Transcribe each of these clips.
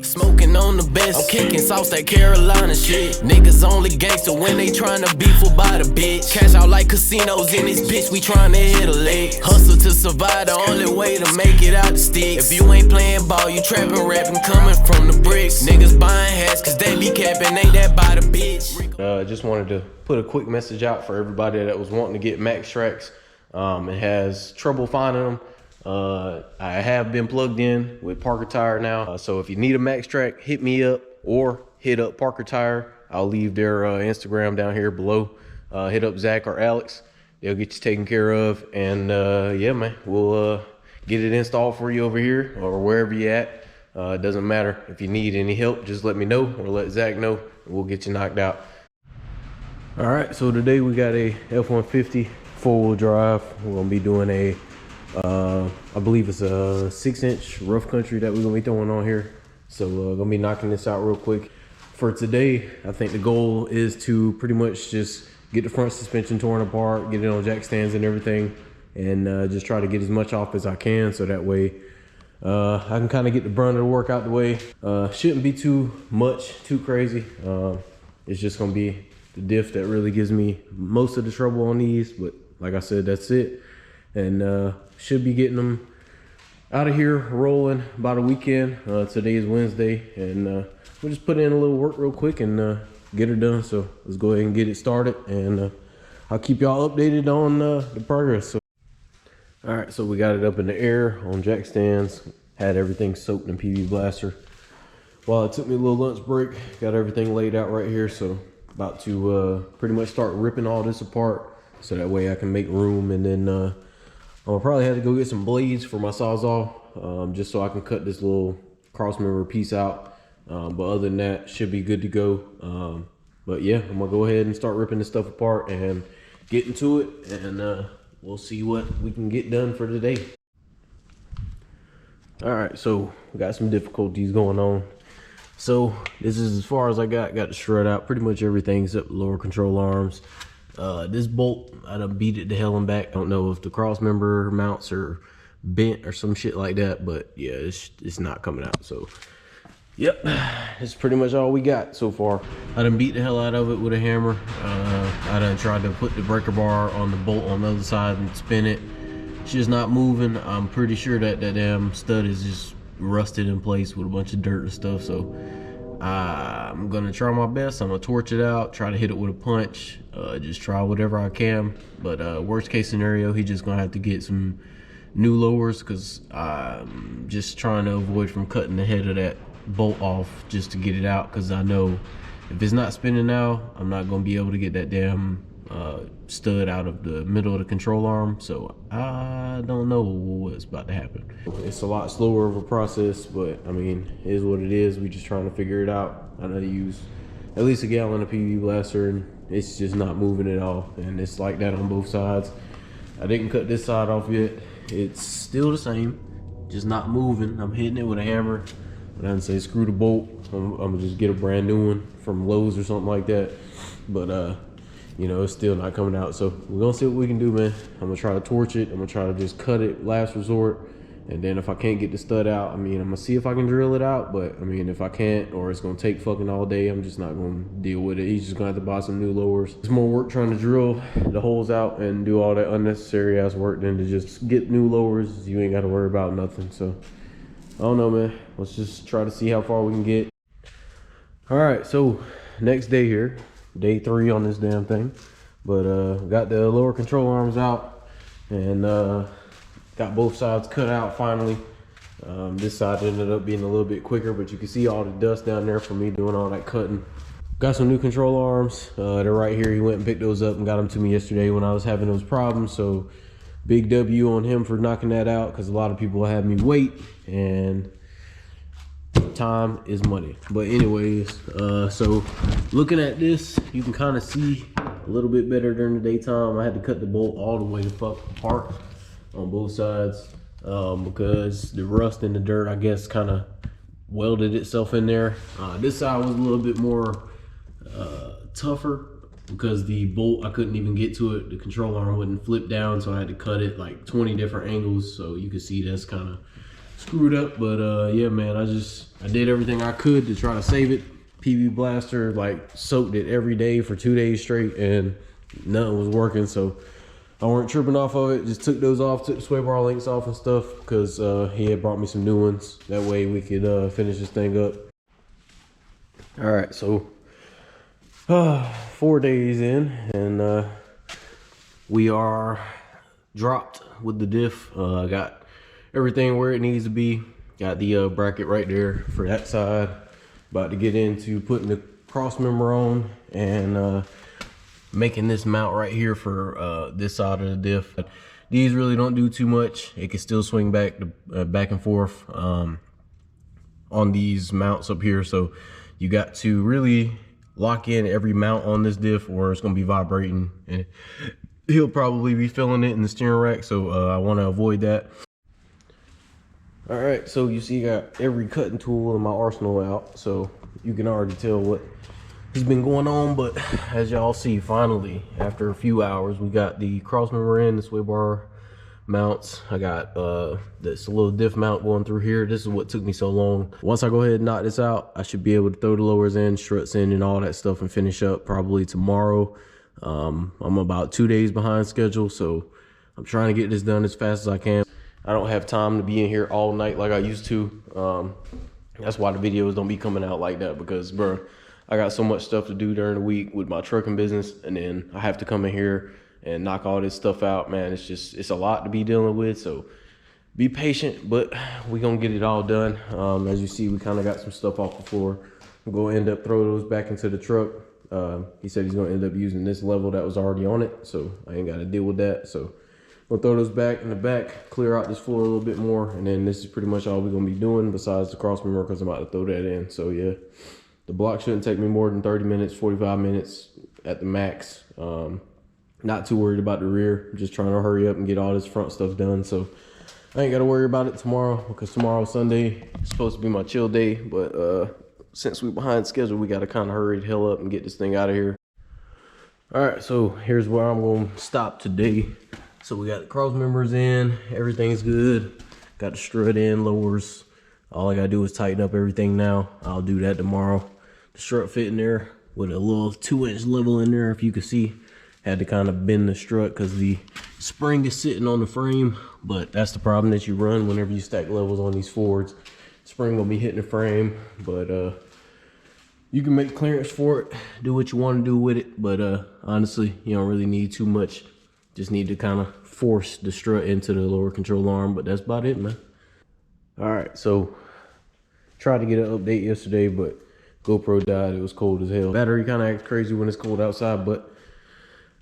Smoking on the best, I'm kicking sauce that Carolina shit. Niggas only gangster when they tryna beef by the bitch. Cash out like casinos in this bitch, we tryna hit a lick. Hustle to survive, the only way to make it out the sticks. If you ain't playing ball, you trapping, rapping, coming from the bricks. Niggas buying hats cause they be capping, ain't that by the bitch. Just wanted to put a quick message out for everybody that was wanting to get Max tracks and has trouble finding them. I have been plugged in with Parker Tire now. So if you need a Max track, hit me up or hit up Parker Tire. I'll leave their Instagram down here below. Hit up Zach or Alex. They'll get you taken care of. And yeah, man, we'll get it installed for you over here or wherever you at. It doesn't matter. If you need any help, just let me know or let Zach know. We'll get you knocked out. All right, so today we got a F150 four-wheel drive. We're gonna be doing a I believe it's a 6-inch rough country that we're gonna be throwing on here. So gonna be knocking this out real quick. For today, I think the goal is to pretty much just get the front suspension torn apart, get it on jack stands and everything, and just try to get as much off as I can so that way I can kind of get the brunt of the work out the way. Shouldn't be too crazy. It's just gonna be the diff that really gives me most of the trouble on these, but like I said, that's it. And should be getting them out of here rolling by the weekend. Today is Wednesday, and we'll just put in a little work real quick and get her done. So let's go ahead and get it started, and I'll keep y'all updated on the progress. So, all right, so we got it up in the air on jack stands, had everything soaked in PV Blaster. While it took me a little lunch break, got everything laid out right here. So about to pretty much start ripping all this apart so that way I can make room, and then I'll probably have to go get some blades for my Sawzall, just so I can cut this little cross member piece out. But other than that, should be good to go. But yeah, I'm gonna go ahead and start ripping this stuff apart and get into it, and we'll see what we can get done for today. All right, so we got some difficulties going on. So this is as far as I got the strut out, pretty much everything except the lower control arms. This bolt, I done beat it to hell and back. I don't know if the cross member mounts are bent or some shit like that, but yeah, it's not coming out. So yep, that's pretty much all we got so far. I done beat the hell out of it with a hammer. I done tried to put the breaker bar on the bolt on the other side and spin it. It's just not moving. I'm pretty sure that damn stud is just rusted in place with a bunch of dirt and stuff. So I'm gonna try my best. I'm gonna torch it out, try to hit it with a punch, just try whatever I can. But worst case scenario, he's just gonna have to get some new lowers, because I'm just trying to avoid from cutting the head of that bolt off just to get it out, because I know if it's not spinning now, I'm not gonna be able to get that damn stud out of the middle of the control arm. So I don't know what's about to happen. It's a lot slower of a process, but I mean, it is what it is. We just trying to figure it out. I know to use at least a gallon of PV Blaster, and it's just not moving at all, and it's like that on both sides. I didn't cut this side off yet. It's still the same, just not moving. I'm hitting it with a hammer, but I didn't say screw the bolt. I'm gonna just get a brand new one from Lowe's or something like that. But you know, it's still not coming out. So we're gonna see what we can do, man. I'm gonna try to torch it. I'm gonna try to just cut it last resort. And then if I can't get the stud out, I mean, I'm gonna see if I can drill it out. But I mean, if I can't, or it's gonna take fucking all day, I'm just not gonna deal with it. He's just gonna have to buy some new lowers. It's more work trying to drill the holes out and do all that unnecessary ass work than to just get new lowers. You ain't gotta worry about nothing. So I don't know, man. Let's just try to see how far we can get. All right, so next day here. Day 3 on this damn thing, but got the lower control arms out, and got both sides cut out finally. This side ended up being a little bit quicker, but you can see all the dust down there from me doing all that cutting. Got some new control arms. They're right here. He went and picked those up and got them to me yesterday when I was having those problems. So big W on him for knocking that out, because a lot of people had me wait, and time is money. But anyways, so looking at this, you can kind of see a little bit better during the daytime. I had to cut the bolt all the way the fuck apart on both sides, because the rust and the dirt, I guess, kind of welded itself in there. This side was a little bit more tougher, because the bolt, I couldn't even get to it. The control arm wouldn't flip down, so I had to cut it like 20 different angles. So you can see that's kind of screwed up, but yeah, man, I did everything I could to try to save it. PB Blaster, like, soaked it every day for 2 days straight, and nothing was working, so I weren't tripping off of it. Just took those off, took the sway bar links off and stuff, because he had brought me some new ones. That way we could finish this thing up. All right, so 4 days in, and we are dropped with the diff. I got everything where it needs to be. Got the bracket right there for that side. About to get into putting the cross member on and making this mount right here for this side of the diff. These really don't do too much. It can still swing back and forth on these mounts up here. So you got to really lock in every mount on this diff, or it's gonna be vibrating, and he'll probably be feeling it in the steering rack. So I want to avoid that. All right, so you see, I got every cutting tool in my arsenal out, so you can already tell what has been going on. But as y'all see, finally, after a few hours, we got the cross member in, the sway bar mounts. I got this little diff mount going through here. This is what took me so long. Once I go ahead and knock this out, I should be able to throw the lowers in, struts in, and all that stuff, and finish up probably tomorrow. I'm about 2 days behind schedule, so I'm trying to get this done as fast as I can. I don't have time to be in here all night like I used to. That's why the videos don't be coming out like that, because bro, I got so much stuff to do during the week with my trucking business, and then I have to come in here and knock all this stuff out. Man, it's a lot to be dealing with, so be patient, but we gonna get it all done. As you see, we kind of got some stuff off the floor. We're gonna end up throwing those back into the truck. He said he's gonna end up using this level that was already on it, so I ain't gotta deal with that. So we'll throw those back in the back, clear out this floor a little bit more, and then this is pretty much all we're gonna be doing besides the cross member, because I'm about to throw that in. So yeah, the block shouldn't take me more than 30 minutes, 45 minutes at the max. Not too worried about the rear, just trying to hurry up and get all this front stuff done. So I ain't gotta worry about it tomorrow, because tomorrow, Sunday, is supposed to be my chill day. But since we're behind schedule, we gotta kind of hurry the hell up and get this thing out of here. All right, so here's where I'm gonna stop today. So we got the cross members in, everything's good. Got the strut in, lowers. All I gotta do is tighten up everything now. I'll do that tomorrow. The strut fit in there with a little 2-inch level in there, if you can see. Had to kind of bend the strut because the spring is sitting on the frame, but that's the problem that you run whenever you stack levels on these Fords. Spring will be hitting the frame, but you can make clearance for it, do what you want to do with it, but honestly, you don't really need too much. Just need to kind of force the strut into the lower control arm, but that's about it, man. All right, so tried to get an update yesterday, but GoPro died. It was cold as hell. Battery kind of acts crazy when it's cold outside, but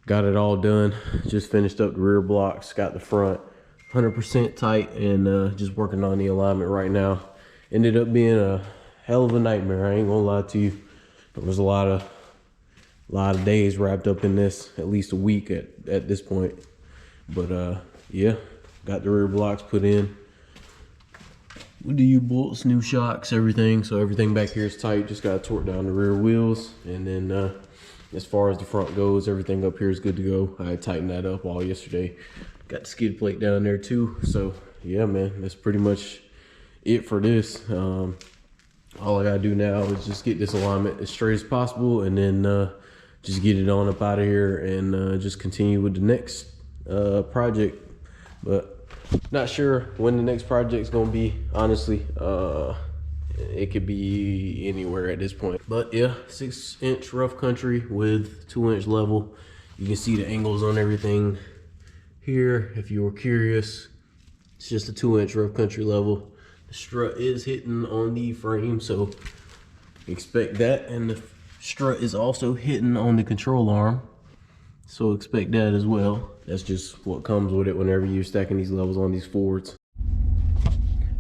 got it all done. Just finished up the rear blocks, got the front 100% tight, and just working on the alignment right now. Ended up being a hell of a nightmare, I ain't gonna lie to you. There was a lot of days wrapped up in this, at least a week at this point. But yeah, got the rear blocks put in with the U-bolts, new shocks, everything. So everything back here is tight. Just got to torque down the rear wheels, and then as far as the front goes, everything up here is good to go. I tightened that up all yesterday. Got the skid plate down there too. So yeah, man, that's pretty much it for this. All I gotta do now is just get this alignment as straight as possible, and then just get it on up out of here, and just continue with the next project. But not sure when the next project's gonna be, honestly. It could be anywhere at this point. But yeah, 6-inch rough country with 2-inch level. You can see the angles on everything here if you were curious. It's just a 2-inch rough country level. The strut is hitting on the frame, so expect that. And the strut is also hitting on the control arm, so expect that as well. That's just what comes with it whenever you're stacking these levels on these Fords.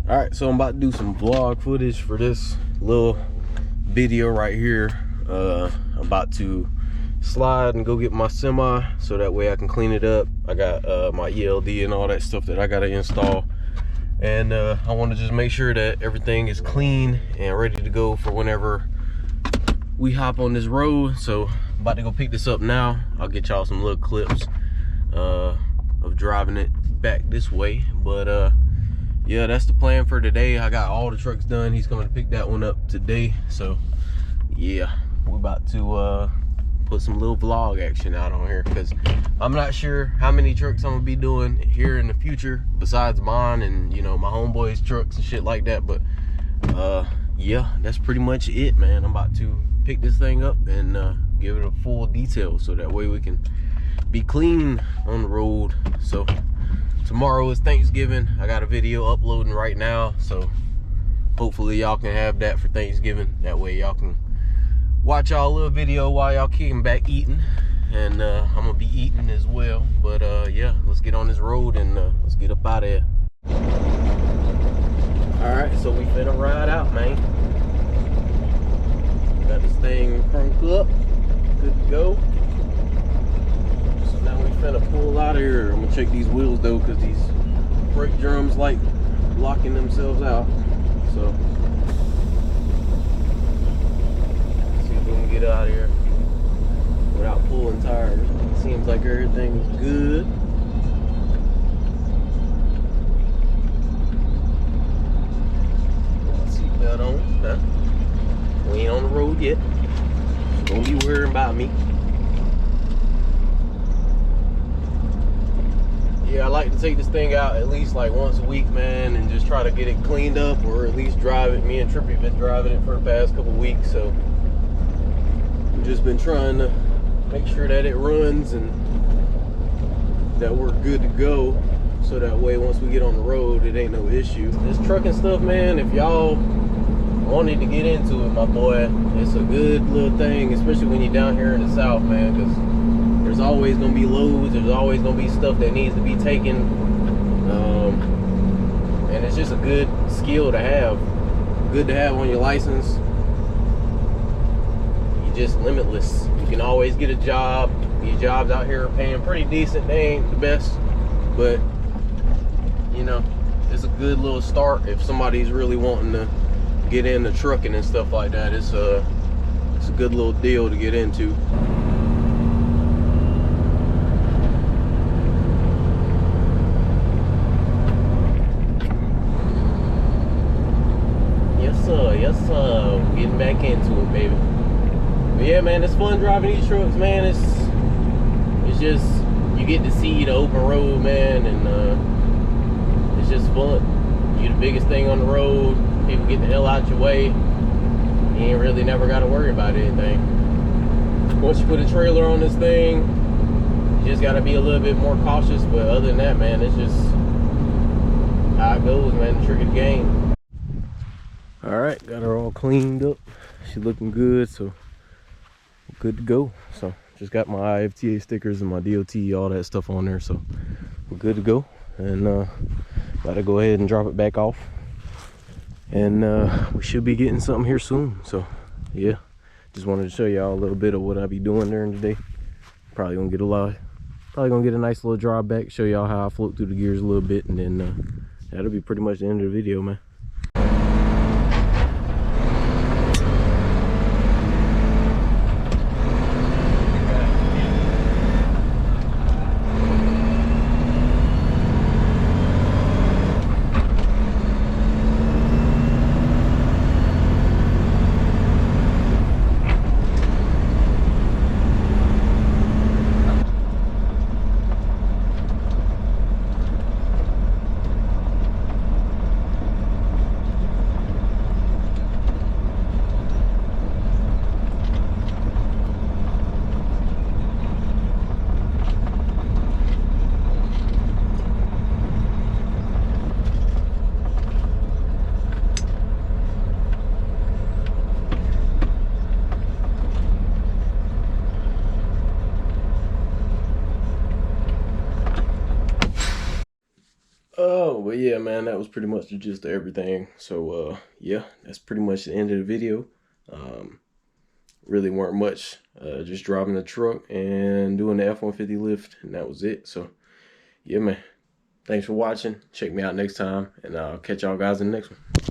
All right, so I'm about to do some vlog footage for this little video right here. I'm about to slide and go get my semi, so that way I can clean it up. I got my ELD and all that stuff that I gotta install, and I want to just make sure that everything is clean and ready to go for whenever we hop on this road. So I'm about to go pick this up now. I'll get y'all some little clips of driving it back this way, but yeah, that's the plan for today. I got all the trucks done. He's coming to pick that one up today. So yeah, we're about to put some little vlog action out on here, because I'm not sure how many trucks I'm gonna be doing here in the future besides mine and, you know, my homeboys' trucks and shit like that. But yeah, that's pretty much it, man. I'm about to pick this thing up and give it a full detail, so that way we can be clean on the road. So tomorrow is Thanksgiving. I got a video uploading right now, so hopefully y'all can have that for Thanksgiving. That way y'all can watch y'all little video while y'all kicking back eating, and I'm gonna be eating as well. But yeah, let's get on this road and let's get up out of here. All right, so we finna ride out, man. Got this thing cranked up, good to go. So now we finna pull out of here. I'm gonna check these wheels though, because these brake drums like locking themselves out. So see if we can get out of here without pulling tires. Seems like everything's good. Seatbelt on. Huh? We ain't on the road yet. So don't be worrying about me. Yeah, I like to take this thing out at least like once a week, man, and just try to get it cleaned up, or at least drive it. Me and Trippy have been driving it for the past couple weeks, so we've just been trying to make sure that it runs and that we're good to go, so that way once we get on the road, it ain't no issue. This trucking stuff, man, if y'all wanted to get into it, my boy, it's a good little thing, especially when you're down here in the South, man, because there's always gonna be loads, there's always gonna be stuff that needs to be taken, and it's just a good skill to have, good to have on your license. You're just limitless. You can always get a job. These jobs out here are paying pretty decent. They ain't the best, but you know, it's a good little start if somebody's really wanting to get into trucking and stuff like that. It's a good little deal to get into. Yes sir, getting back into it, baby. But yeah, man, it's fun driving these trucks, man. It's just, you get to see the open road, man, and it's just fun. You're the biggest thing on the road. People get the hell out your way. You ain't really never got to worry about anything. Once you put a trailer on this thing, you just got to be a little bit more cautious. But other than that, man, it's just how it goes, man. The trick of the game. All right, got her all cleaned up. She's looking good, so we're good to go. So just got my IFTA stickers and my DOT, all that stuff on there, so we're good to go. And gotta go ahead and drop it back off, and we should be getting something here soon. So yeah, just wanted to show y'all a little bit of what I'll be doing during the day. Probably gonna get a nice little drive back, show y'all how I float through the gears a little bit, and then that'll be pretty much the end of the video, man. Oh, but yeah, man, that was pretty much the gist of everything. So yeah, that's pretty much the end of the video. Really weren't much, just driving the truck and doing the F-150 lift, and that was it. So yeah, man, thanks for watching. Check me out next time, and I'll catch y'all guys in the next one.